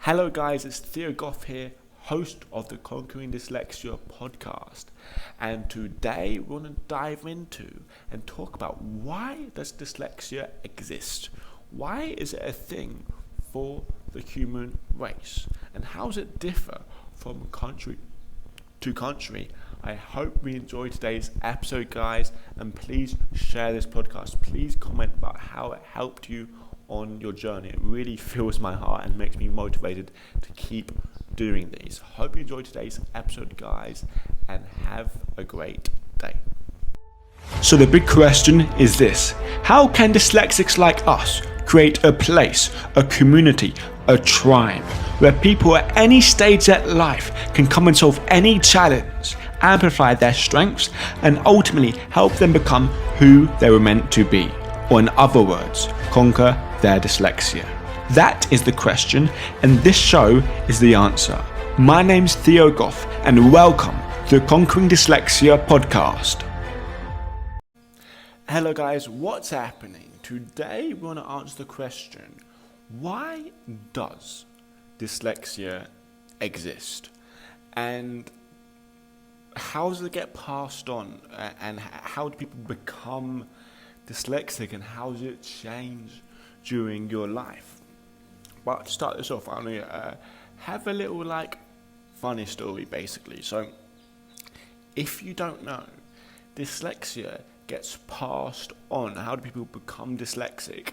Hello guys, it's Theo Goff here, host of the Conquering Dyslexia podcast. And today we're going to dive into and talk about why does dyslexia exist? Why is it a thing for the human race? And how does it differ from country to country? I hope we enjoy today's episode, guys, and please share this podcast. Please comment about how it helped you on your journey. It really fills my heart and makes me motivated to keep doing these. Hope you enjoyed today's episode, guys, and have a great day. So the big question is this: how can dyslexics like us create a place, a community, a tribe where people at any stage of life can come and solve any challenge, amplify their strengths, and ultimately help them become who they were meant to be? Or in other words, conquer their dyslexia? That is the question, and this show is the answer. My name's Theo Goff, and welcome to the Conquering Dyslexia podcast. Hello guys, what's happening? Today we're going to answer the question, why does dyslexia exist? And how does it get passed on? And how do people become dyslexic, and how does it change during your life? But to start this off, I'm going to have a little funny story basically. So if you don't know, dyslexia gets passed on. How do people become dyslexic?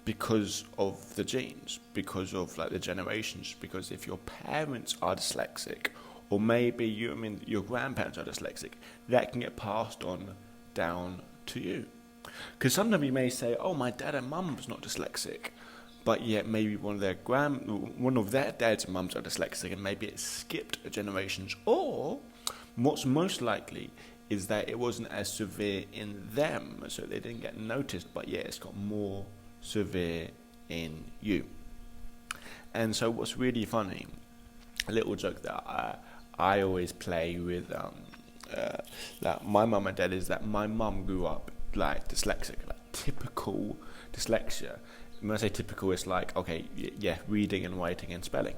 Because of the genes, because of the generations, because if your parents are dyslexic, or maybe your grandparents are dyslexic, that can get passed on down to you. Because sometimes you may say, oh, my dad and mum's not dyslexic, but yet maybe one of their dads and mums are dyslexic, and maybe it skipped generations. Or what's most likely is that it wasn't as severe in them, so they didn't get noticed, but yet it's got more severe in you. And so what's really funny, a little joke that I always play with that my mum and dad, is that my mum grew up dyslexic, typical dyslexia. When I say typical, it's reading and writing and spelling.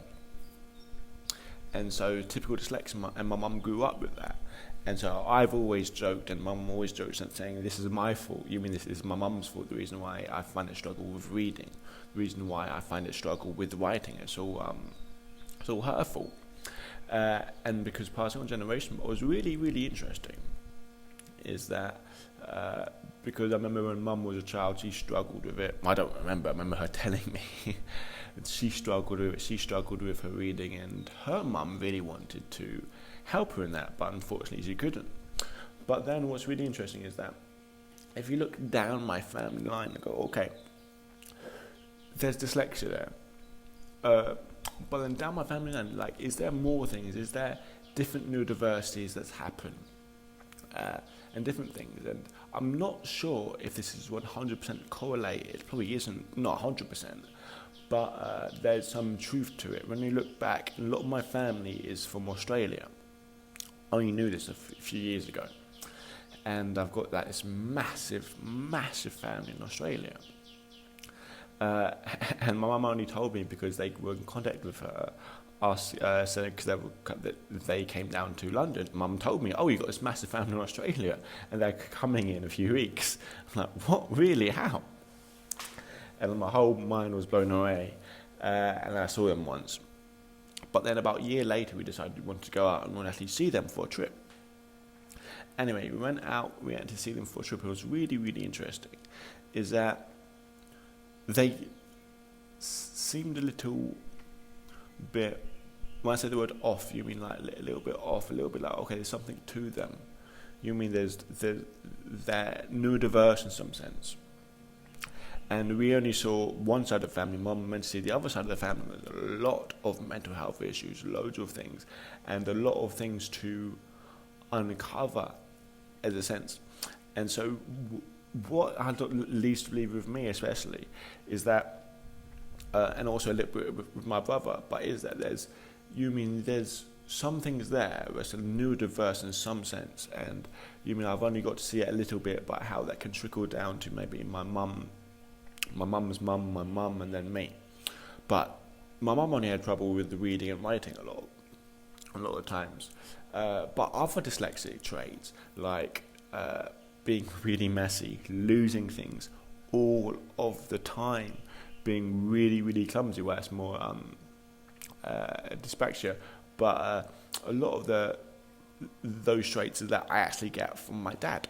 And so typical dyslexia, and my mum grew up with that. And so I've always joked, and mum always jokes, and saying, this is my fault. You mean this is my mum's fault? The reason why I find it struggle with reading, the reason why I find it struggle with writing, it's all her fault. And because passing on generation, what was really, really interesting is that because I remember when mum was a child, she struggled with it. I remember her telling me she struggled with it. She struggled with her reading, and her mum really wanted to help her in that, but unfortunately she couldn't. But then what's really interesting is that if you look down my family line and go, okay, there's dyslexia there, but then down my family line, is there more things? Is there different neurodiversities that's happen? And different things, and I'm not sure if this is 100% correlated. It probably isn't, not 100%, but there's some truth to it. When you look back, a lot of my family is from Australia. I only knew this a few years ago, and I've got this massive family in Australia. And my mum only told me because they were in contact with her, because they came down to London. Mum told me, oh, you've got this massive family in Australia, and they're coming in a few weeks. I'm like, what, really, how? And my whole mind was blown away, and I saw them once. But then about a year later, we decided we wanted to go out and want to actually see them for a trip. Anyway, we went to see them for a trip. It was really, really interesting, is that they seemed a little bit, when I say the word off, you mean a little bit off, a little bit okay, there's something to them. You mean they're neurodiverse in some sense. And we only saw one side of the family. Mum went to see the other side of the family. There's a lot of mental health issues, loads of things, and a lot of things to uncover, in a sense. And so what I least believe with me especially is that, and also a little bit with my brother, but is that there's some things there where it's neurodiverse in some sense, and I've only got to see it a little bit about how that can trickle down to maybe my mum's mum, my mum, and then me. But my mum only had trouble with the reading and writing a lot of times. But other dyslexic traits, like being really messy, losing things all of the time, being really, really clumsy, where it's more dyspraxia. But a lot of those traits that I actually get from my dad.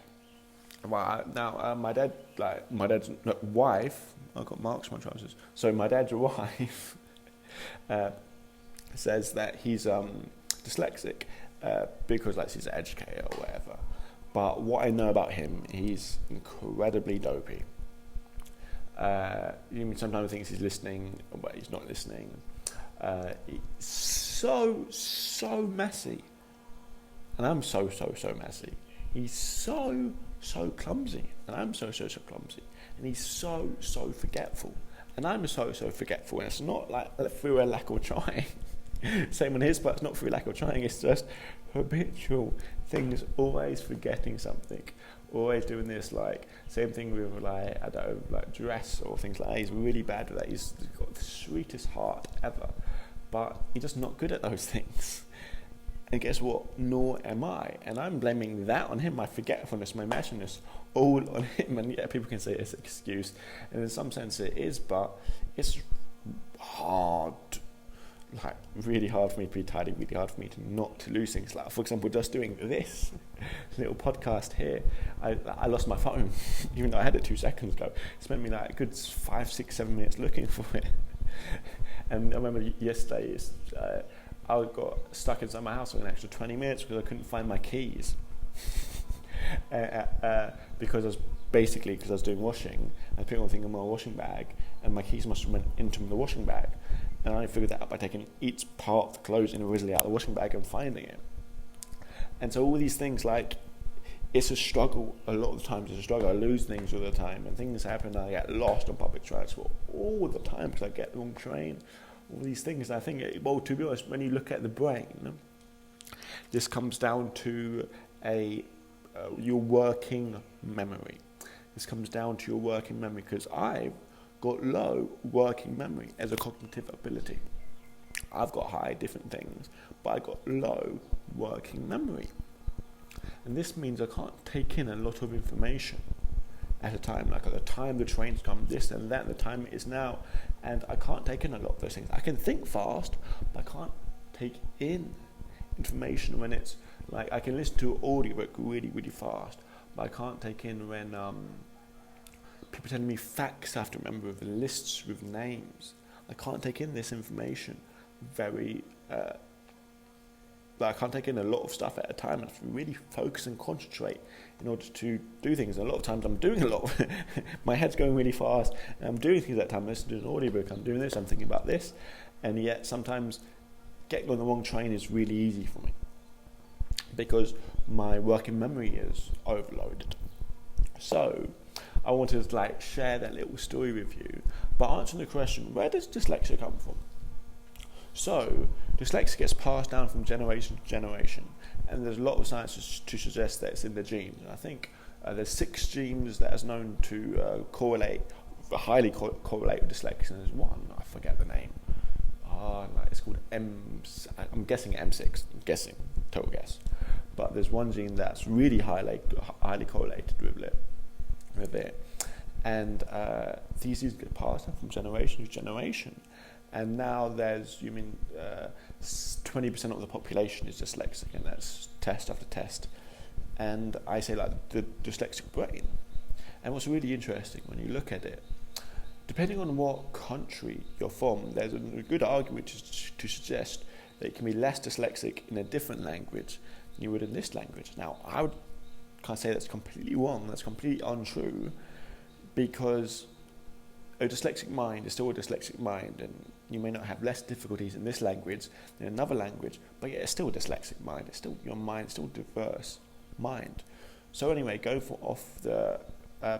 Well, now my dad's wife. I've got marks on my trousers. So my dad's wife says that he's dyslexic because like he's an educator or whatever. But what I know about him, he's incredibly dopey. Sometimes he thinks he's listening, but he's not listening. He's so messy, and I'm so messy. He's so clumsy, and I'm so clumsy, and he's so forgetful, and I'm so forgetful. And it's not like through a lack of trying. Same on his part. It's not through lack of trying. It's just habitual things. Always forgetting something. Always doing this. Like same thing with like dress or things like that. He's really bad with that. He's got the sweetest heart ever, but he's just not good at those things. And guess what? Nor am I. And I'm blaming that on him, my forgetfulness, my messiness, all on him. And yeah, people can say it's an excuse. And in some sense it is, but it's hard. Like, really hard for me to be tidy, really hard for me to lose things. Like, for example, just doing this little podcast here, I lost my phone, even though I had it 2 seconds ago. It spent me like a good 5, 6, 7 minutes looking for it. And I remember yesterday, I got stuck inside my house for an extra 20 minutes because I couldn't find my keys. Because I was doing washing, I put one thing in my washing bag, and my keys must have went into the washing bag. And I figured that out by taking each part of the clothes individually out of the washing bag and finding it. And so all these things, like, it's a struggle. A lot of the times it's a struggle. I lose things all the time, and things happen. I get lost on public transport all the time because I get the wrong train. All these things. I think, well, to be honest, when you look at the brain, this comes down to your working memory. This comes down to your working memory, because I've got low working memory as a cognitive ability. I've got high different things, but I've got low working memory. And this means I can't take in a lot of information at a time. Like at the time the trains come, this and that, the time it is now, and I can't take in a lot of those things. I can think fast, but I can't take in information when it's like I can listen to an audiobook really, really fast, but I can't take in when people telling me facts I have to remember with lists with names. I can't take in this information I can't take in a lot of stuff at a time. I have to really focus and concentrate in order to do things. And a lot of times I'm doing a lot of my head's going really fast, and I'm doing things at that time. I'm listening to an audiobook, I'm doing this, I'm thinking about this, and yet sometimes getting on the wrong train is really easy for me because my working memory is overloaded. So I wanted to share that little story with you, but answering the question, where does dyslexia come from? So dyslexia gets passed down from generation to generation, and there's a lot of science to suggest that it's in the genes. And I think there's 6 genes that is known to highly correlate with dyslexia. And there's one, I forget the name. It's called I'm guessing M6. Total guess. But there's one gene that's really highly correlated with it. And these genes get passed down from generation to generation. And now there's 20% of the population is dyslexic, and that's test after test. And I say the dyslexic brain. And what's really interesting when you look at it, depending on what country you're from, there's a good argument to suggest that you can be less dyslexic in a different language than you would in this language. Now, can't say that's completely wrong, that's completely untrue, because a dyslexic mind is still a dyslexic mind, and you may not have less difficulties in this language than another language, but yet it's still a dyslexic mind. It's still your mind, still a diverse mind. So anyway, off the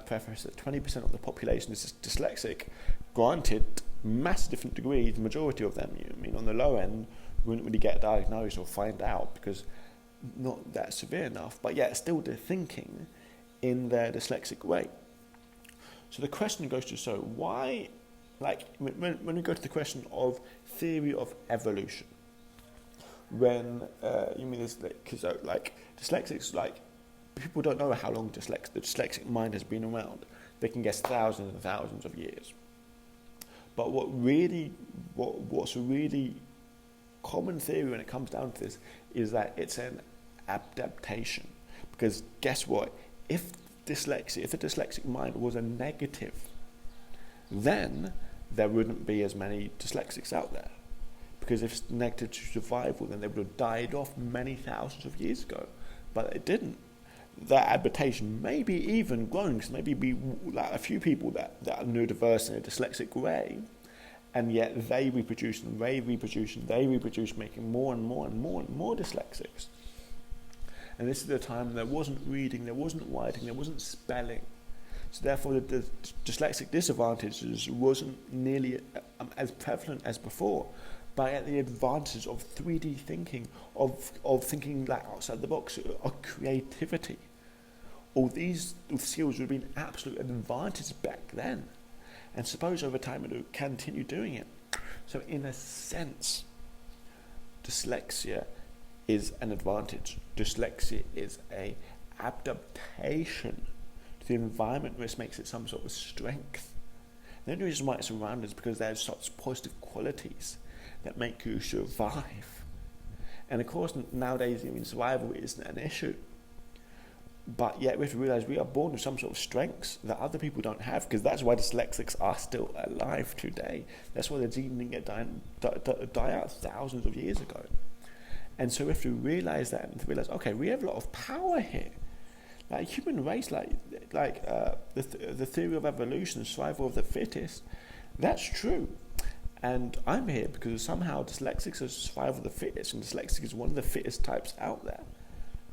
preface that 20% of the population is dyslexic. Granted, massive different degrees. The majority of them, on the low end, wouldn't really get diagnosed or find out because not that severe enough. But yet, still they're thinking in their dyslexic way. So the question goes to, why like when we go to the question of theory of evolution, when you mean this, because like dyslexics, like people don't know how long the dyslexic mind has been around. They can guess thousands and thousands of years. But what's a really common theory when it comes down to this is that it's an adaptation. Because guess what? If the dyslexic mind was a negative, then there wouldn't be as many dyslexics out there. Because if it's negative to survival, then they would have died off many thousands of years ago. But it didn't. That adaptation may be even growing, because maybe be like a few people that are neurodiverse in a dyslexic way, and yet they reproduce and they reproduce and they reproduce, making more and more and more and more dyslexics. And this is the time there wasn't reading, there wasn't writing, there wasn't spelling. So therefore the dyslexic disadvantages wasn't nearly as prevalent as before. But yet the advantages of 3D thinking, of thinking like outside the box, of creativity, all these skills would have been absolute advantages back then. And suppose over time it would continue doing it. So in a sense, dyslexia is an advantage. Dyslexia is a adaptation to the environment, which makes it some sort of strength. The only reason why it's around is because there's such positive qualities that make you survive. And of course, nowadays, survival isn't an issue. But yet we have to realize we are born with some sort of strengths that other people don't have, because that's why dyslexics are still alive today. That's why the gene didn't get die out thousands of years ago. And so we have to realize that, and to realize, okay, we have a lot of power here. Like human race, the theory of evolution, survival of the fittest, that's true. And I'm here because somehow dyslexics are survival of the fittest, and dyslexic is one of the fittest types out there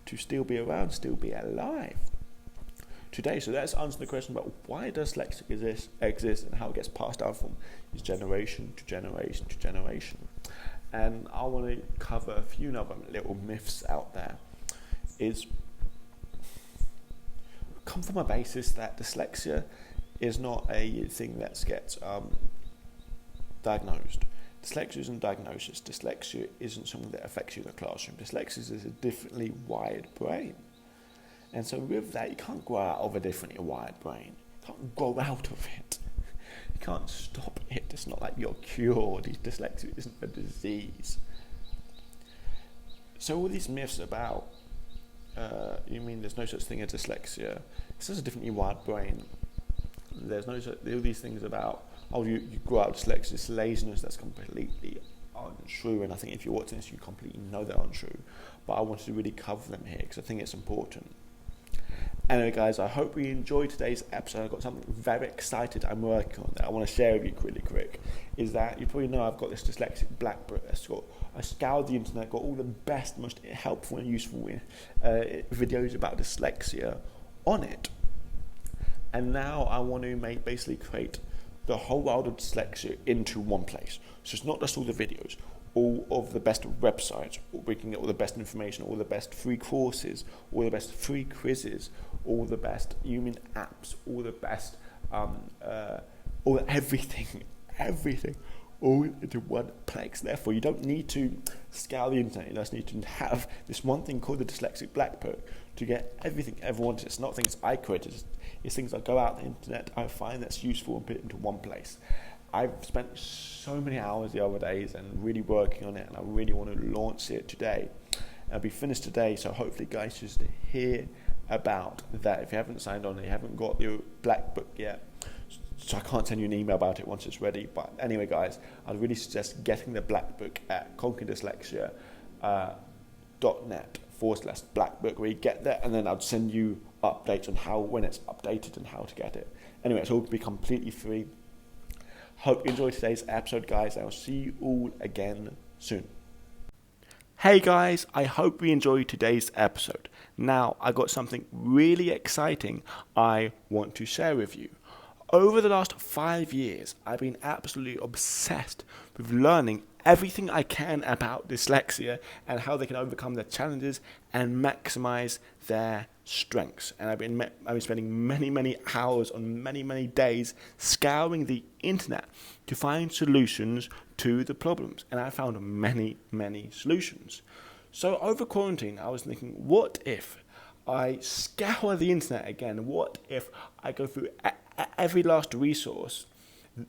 to still be around, still be alive today. So let's answer the question about why dyslexia exists and how it gets passed down from generation to generation to generation. And I want to cover a few other little myths out there. Is come from a basis that dyslexia is not a thing that gets diagnosed. Dyslexia isn't diagnosis. Dyslexia isn't something that affects you in the classroom. Dyslexia is a differently wired brain. And so with that, you can't grow out of a differently wired brain. You can't grow out of it. You can't stop it. It's not like you're cured. Dyslexia isn't a disease. So all these myths about, there's no such thing as dyslexia. It's just a differently wired brain. There's all these things about, you grow out of dyslexia, it's laziness. That's completely untrue, and I think if you're watching this, you completely know they're untrue. But I wanted to really cover them here because I think it's important. Anyway, guys, I hope you enjoyed today's episode. I've got something very excited I'm working on that I want to share with you really quick. Is that you probably know I've got this dyslexic black book. I scoured the internet, got all the best, most helpful and useful videos about dyslexia on it. And now I want to basically create the whole world of dyslexia into one place. So it's not just all the videos, all of the best websites, we can get all the best information, all the best free courses, all the best free quizzes, all the best human apps, all the best, everything, all into one place. Therefore, you don't need to scour the internet. You just need to have this one thing called the Dyslexic Black Book to get everything everyone wants. It's not things I created. It's things that go out on the internet, I find that's useful and put it into one place. I've spent so many hours the other days and really working on it, and I really want to launch it today. It'll be finished today, so hopefully guys just hear about that. If you haven't signed on and you haven't got your black book yet, so I can't send you an email about it once it's ready. But anyway, guys, I'd really suggest getting the black book at conquerdyslexia.net/black book, where you get that, and then I'd send you updates on when it's updated and how to get it. Anyway, it's all be completely free. Hope you enjoyed today's episode, guys. I'll see you all again soon. Hey guys, I hope you enjoyed today's episode. Now, I got something really exciting I want to share with you. Over the last 5 years, I've been absolutely obsessed with learning everything I can about dyslexia and how they can overcome their challenges and maximize their strengths. And I've been spending many hours on many days scouring the internet to find solutions to the problems, and I found many solutions. So over quarantine, I was thinking, what if I scour the internet again? What if I go through every last resource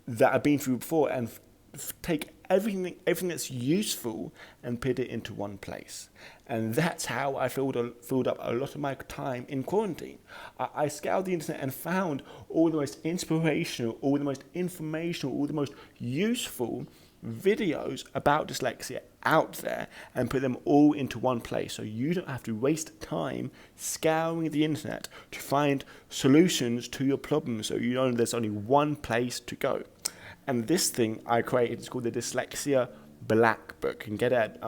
that I've been through before and take everything that's useful and put it into one place? And that's how I filled up a lot of my time in quarantine. I scoured the internet and found all the most inspirational, all the most informational, all the most useful videos about dyslexia out there and put them all into one place, so you don't have to waste time scouring the internet to find solutions to your problems, so you know there's only one place to go. And this thing I created is called the Dyslexia Black Book. You can get it at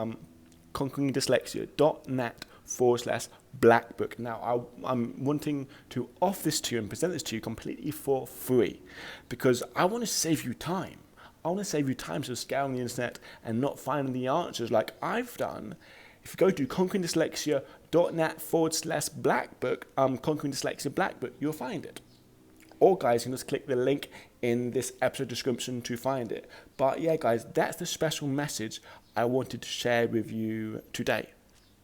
conqueringdyslexia.net/Black Book. Now, I'm wanting to offer this to you and present this to you completely for free because I want to save you time. I want to save you time so scouring the internet and not finding the answers like I've done. If you go to conqueringdyslexia.net/Black Book, Conquering Dyslexia Black Book, you'll find it. Or guys, you can just click the link in this episode description to find it. But yeah, guys, that's the special message I wanted to share with you today.